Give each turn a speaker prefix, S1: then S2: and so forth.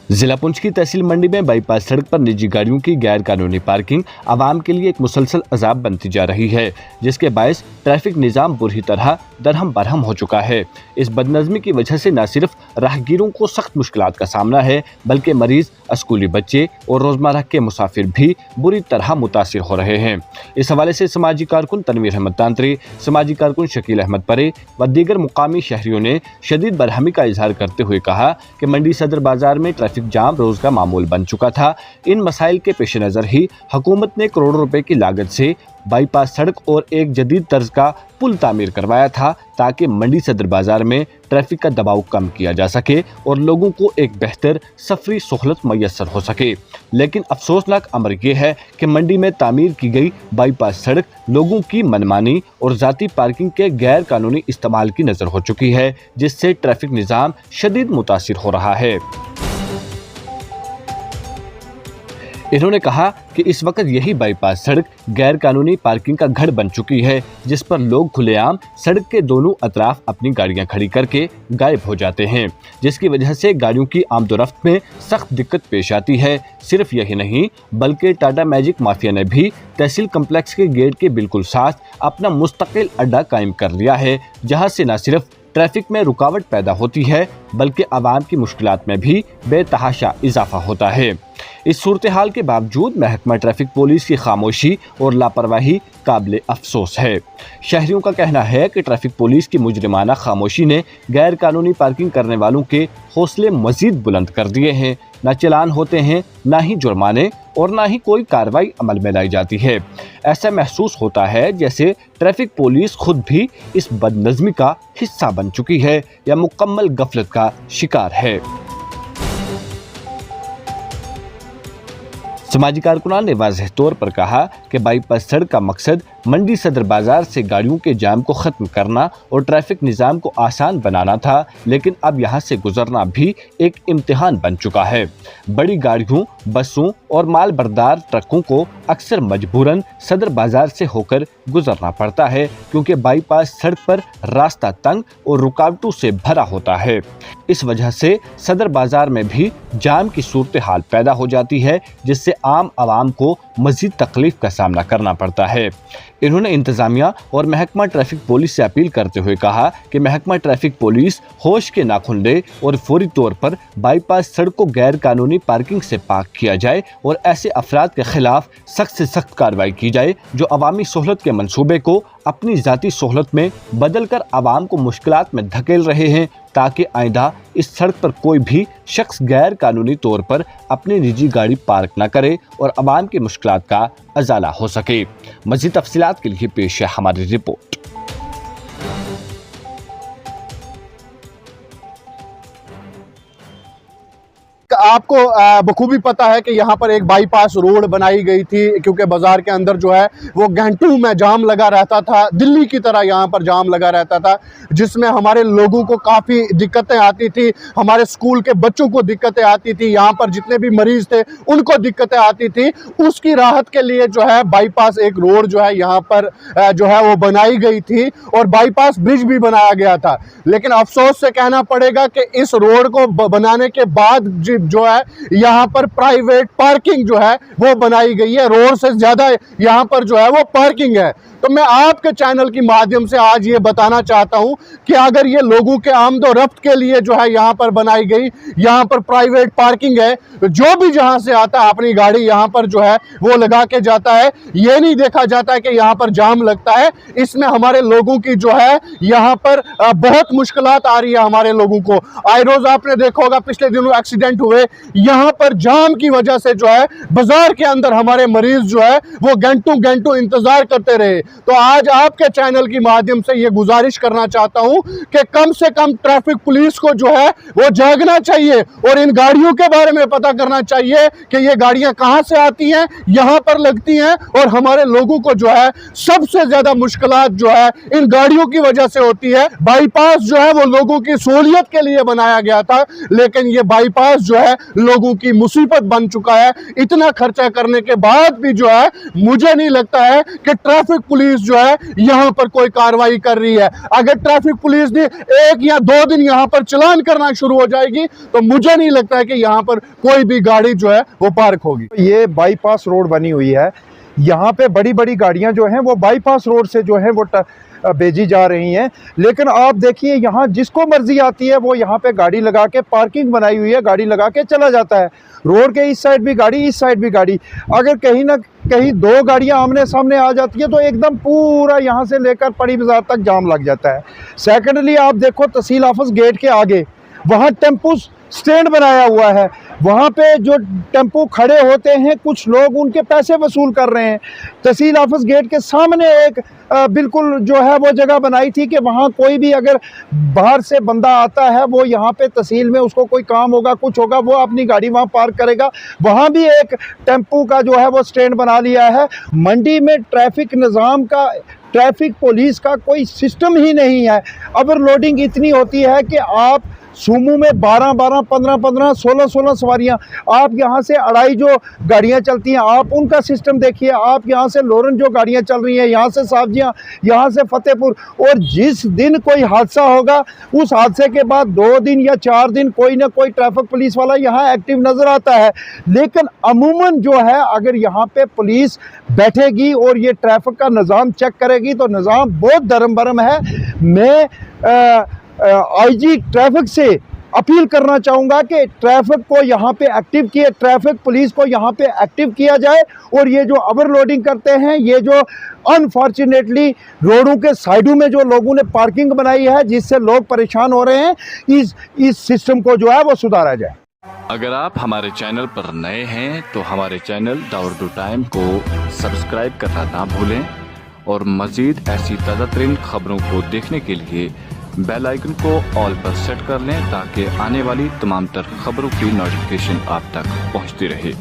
S1: जिला पुंछ की तहसील मंडी में बाईपास सड़क पर निजी गाड़ियों की गैर कानूनी पार्किंग आवाम के लिए एक मुसलसल अजाब बनती जा रही है, जिसके बायस ट्रैफिक निजाम बुरी तरह दरहम बरहम हो चुका है। इस बदनज़मी की वजह से न सिर्फ राहगीरों को सख्त मुश्किलात का सामना है, बल्कि मरीज, स्कूली बच्चे और रोजमर्रा के मुसाफिर भी बुरी तरह मुतासिर हो रहे हैं। इस हवाले से समाजी कारकुन तनवीर अहमद तांत्री, समाजी कारकुन शकील अहमद परे व दीगर मुकामी शहरियों ने शदीद बरहमी का इजहार करते हुए कहा कि मंडी सदर बाजार में ट्रैफिक जाम रोज का मामूल बन चुका था। इन मसाइल के पेश नज़र ही हुकूमत ने करोड़ों रुपए की लागत से बाईपास सड़क और एक जदीद तर्ज का पुल तामीर करवाया था, ताकि मंडी सदर बाजार में ट्रैफिक का दबाव कम किया जा सके और लोगों को एक बेहतर सफरी सहूलत मैसर हो सके। लेकिन अफसोसनाक अमर यह है कि मंडी में तामीर की गई बाईपास सड़क लोगों की मनमानी और जाती पार्किंग के गैर कानूनी इस्तेमाल की नजर हो चुकी है, जिससे ट्रैफिक निज़ाम शदीद मुतासिर हो रहा है। इन्होंने कहा कि इस वक्त यही बाईपास सड़क गैर कानूनी पार्किंग का घर बन चुकी है, जिस पर लोग खुलेआम सड़क के दोनों अतराफ अपनी गाड़ियां खड़ी करके गायब हो जाते हैं, जिसकी वजह से गाड़ियों की आमदोरफ्त में सख्त दिक्कत पेश आती है। सिर्फ यही नहीं, बल्कि टाटा मैजिक माफिया ने भी तहसील कम्प्लेक्स के गेट के बिल्कुल साथ अपना मुस्तकिल अड्डा कायम कर लिया है, जहाँ से न सिर्फ ट्रैफिक में रुकावट पैदा होती है, बल्कि आवाम की मुश्किलात में भी बेतहाशा इजाफा होता है। इस सूरत हाल के बावजूद महकमा ट्रैफिक पुलिस की खामोशी और लापरवाही काबिल अफसोस है। शहरियों का कहना है कि ट्रैफिक पुलिस की मुजरिमाना खामोशी ने गैर कानूनी पार्किंग करने वालों के हौसले मजीद बुलंद कर दिए हैं। न चालान होते हैं, न ही जुर्माने और न ही कोई कार्रवाई अमल में लाई जाती है। ऐसा महसूस होता है जैसे ट्रैफिक पुलिस खुद भी इस बदनज़मी का हिस्सा बन चुकी है या मुकम्मल गफलत का शिकार है। समाजी कारकुनान ने वाज़ेह तौर पर कहा कि बाईपास सड़क का मकसद मंडी सदर बाजार से गाड़ियों के जाम को ख़त्म करना और ट्रैफिक निज़ाम को आसान बनाना था, लेकिन अब यहाँ से गुजरना भी एक इम्तिहान बन चुका है। बड़ी गाड़ियों, बसों और माल बरदार ट्रकों को अक्सर मजबूरन सदर बाजार से होकर गुजरना पड़ता है, क्योंकि बाईपास सड़क पर रास्ता तंग और रुकावटों से भरा होता है। इस वजह से सदर बाजार में भी जाम की सूरत हाल पैदा हो जाती है, जिससे आम आवाम को मजीद तकलीफ का सामना करना पड़ता है। इन्होंने इंतजामिया और महकमा ट्रैफिक पुलिस से अपील करते हुए कहा कि महकमा ट्रैफिक पुलिस होश के नाखुन ले और फौरी तौर पर बाईपास सड़क को गैर कानूनी पार्किंग से पाक किया जाए और ऐसे अफराद के खिलाफ सख्त से सख्त कार्रवाई की जाए जो अवामी सहूलत के मंसूबे को अपनी ज़ाती सहूलत में बदल कर आवाम को मुश्किलात में धकेल रहे हैं, ताकि आइंदा इस सड़क पर कोई भी शख्स गैर कानूनी तौर पर अपनी निजी गाड़ी पार्क न करे और आवाम की मुश्किलात का अजाला हो सके। मज़ीद तफसीलात के लिए पेश है हमारी रिपोर्ट।
S2: आपको बखूबी पता है कि यहाँ पर एक बाईपास रोड बनाई गई थी, क्योंकि बाजार के अंदर जो है वो घंटों में जाम लगा रहता था, दिल्ली की तरह यहाँ पर जाम लगा रहता था, जिसमें हमारे लोगों को काफ़ी दिक्कतें आती थी, हमारे स्कूल के बच्चों को दिक्कतें आती थी, यहाँ पर जितने भी मरीज थे उनको दिक्कतें आती थी। उसकी राहत के लिए जो है बाईपास एक रोड जो है यहाँ पर जो है वो बनाई गई थी और बाईपास ब्रिज भी बनाया गया था। लेकिन अफसोस से कहना पड़ेगा कि इस रोड को बनाने के बाद जो है यहाँ पर प्राइवेट पार्किंग जो है वो बनाई गई है। रोड से ज्यादा यहाँ पर जो है वो पार्किंग है। तो मैं आपके चैनल के माध्यम से आज ये बताना चाहता हूँ कि अगर ये लोगों के आमदोरफ्त के लिए जो है यहाँ पर बनाई गई, यहाँ पर प्राइवेट पार्किंग है, जो भी जहाँ से आता है अपनी गाड़ी यहाँ पर जो है वो लगा के जाता है। ये नहीं देखा जाता है कि यहाँ पर जाम लगता है। इसमें हमारे लोगों की जो है यहाँ पर बहुत मुश्किलात आ रही है हमारे लोगों को। आए रोज आपने देखा होगा पिछले दिनों एक्सीडेंट हुए, यहाँ पर जाम की वजह से जो है बाजार के अंदर हमारे मरीज जो है वो घंटों घंटों इंतजार करते रहे। तो आज आपके चैनल की माध्यम से ये गुजारिश करना चाहता हूं कि कम से कम ट्रैफिक पुलिस को जो है वो जागना चाहिए और इन गाड़ियों के बारे में पता करना चाहिए कि ये गाड़ियां कहां से आती हैं, यहां पर लगती हैं और हमारे लोगों को जो है सबसे ज्यादा मुश्किलात जो है इन गाड़ियों की वजह से होती है। बाईपास जो है वो लोगों की सहूलियत के लिए बनाया गया था, लेकिन ये बाईपास जो है है, लोगों की मुसीबत बन चुका है। इतना खर्चा करने के बाद भी जो है मुझे नहीं लगता है कि ट्रैफिक पुलिस जो है यहाँ पर कोई कार्रवाई कर रही है। अगर ट्रैफिक पुलिस ने 1 या 2 दिन यहाँ पर चालान करना शुरू हो जाएगी तो मुझे नहीं लगता है कि यहाँ पर कोई भी गाड़ी जो है वो पार्क होगी।
S3: ये बाईपास रोड बनी हुई है, यहाँ पे बड़ी बड़ी गाड़ियाँ जो हैं वो बाईपास रोड से जो है वो भेजी जा रही हैं, लेकिन आप देखिए यहाँ जिसको मर्जी आती है वो यहाँ पे गाड़ी लगा के पार्किंग बनाई हुई है, गाड़ी लगा के चला जाता है। रोड के इस साइड भी गाड़ी, इस साइड भी गाड़ी। अगर कहीं ना कहीं 2 गाड़ियाँ आमने सामने आ जाती है तो एकदम पूरा यहाँ से लेकर पड़ी बाजार तक जाम लग जाता है। सेकेंडली आप देखो तहसील ऑफिस गेट के आगे वहाँ टेम्पो स्टैंड बनाया हुआ है, वहाँ पे जो टेम्पो खड़े होते हैं कुछ लोग उनके पैसे वसूल कर रहे हैं। तहसील ऑफिस गेट के सामने एक बिल्कुल जो है वो जगह बनाई थी कि वहाँ कोई भी अगर बाहर से बंदा आता है वो यहाँ पे तहसील में उसको कोई काम होगा कुछ होगा वो अपनी गाड़ी वहाँ पार्क करेगा, वहाँ भी एक टेम्पो का जो है वो स्टैंड बना लिया है। मंडी में ट्रैफिक निज़ाम का, ट्रैफिक पुलिस का कोई सिस्टम ही नहीं है। ओवरलोडिंग इतनी होती है कि आप सूमो में 12-12, 15-15, 16-16 सवारियां, आप यहाँ से अढ़ाई जो गाड़ियाँ चलती हैं आप उनका सिस्टम देखिए। आप यहाँ से लोरन जो गाड़ियाँ चल रही हैं, यहाँ से साब्जियाँ, यहाँ से फतेहपुर, और जिस दिन कोई हादसा होगा उस हादसे के बाद 2 दिन या 4 दिन कोई ना कोई ट्रैफिक पुलिस वाला यहाँ एक्टिव नज़र आता है। लेकिन अमूमन जो है अगर यहाँ पे पुलिस बैठेगी और ये ट्रैफिक का निज़ाम चेक करेगी तो निज़ाम बहुत धर्म भरम है। मैं आईजी ट्रैफिक से अपील करना चाहूँगा कि ट्रैफिक को यहाँ पे एक्टिव किए, ट्रैफिक पुलिस को यहाँ पे एक्टिव किया जाए और ये जो ओवरलोडिंग करते हैं, ये जो अनफॉर्चुनेटली रोडों के साइडों में जो लोगों ने पार्किंग बनाई है जिससे लोग परेशान हो रहे हैं, इस सिस्टम को जो है वो सुधारा जाए।
S1: अगर आप हमारे चैनल पर नए हैं तो हमारे चैनल द उर्दू टाइम को सब्सक्राइब करना ना भूलें और मज़ीद ऐसी ताज़ा तरीन खबरों को देखने के लिए बेल आइकन को ऑल पर सेट कर लें ताकि आने वाली तमाम तर खबरों की नोटिफिकेशन आप तक पहुंचती रहे।